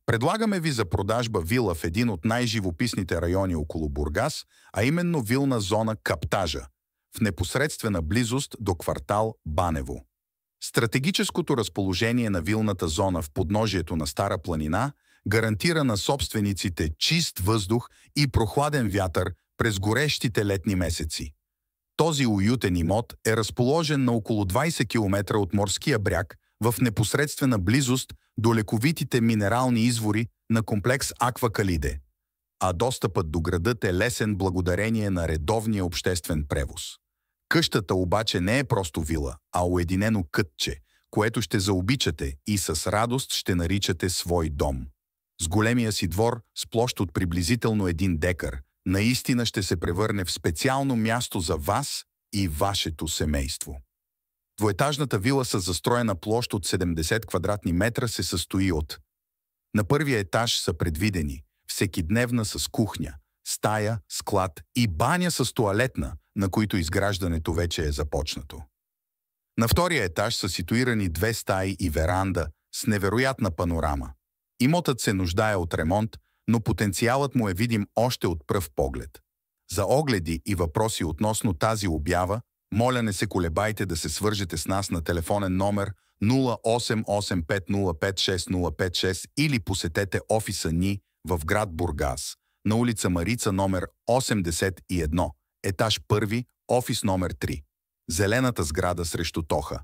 Предлагаме ви за продажба вила в един от най-живописните райони около Бургас, а именно вилна зона Каптажа, в непосредствена близост до квартал Банево. Стратегическото разположение на вилната зона в подножието на Стара планина гарантира на собствениците чист въздух и прохладен вятър през горещите летни месеци. Този уютен имот е разположен на около 20 км от морския бряг в непосредствена близост до лековитите минерални извори на комплекс Аква Калиде, а достъпът до градът е лесен благодарение на редовния обществен превоз. Къщата обаче не е просто вила, а уединено кътче, което ще заобичате и с радост ще наричате свой дом. С големия си двор, с площ от приблизително 1 декар, наистина ще се превърне в специално място за вас и вашето семейство. Двоетажната вила с застроена площ от 70 квадратни метра се състои от: на първия етаж са предвидени всекидневна с кухня, стая, склад и баня с тоалетна, на които изграждането вече е започнато. На втория етаж са ситуирани 2 стаи и веранда с невероятна панорама. Имотът се нуждае от ремонт, но потенциалът му е видим още от пръв поглед. За огледи и въпроси относно тази обява, моля не се колебайте да се свържете с нас на телефонен номер 0885056056 или посетете офиса ни в град Бургас, на улица Марица номер 81, етаж 1, офис номер 3. Зелената сграда срещу Тоха.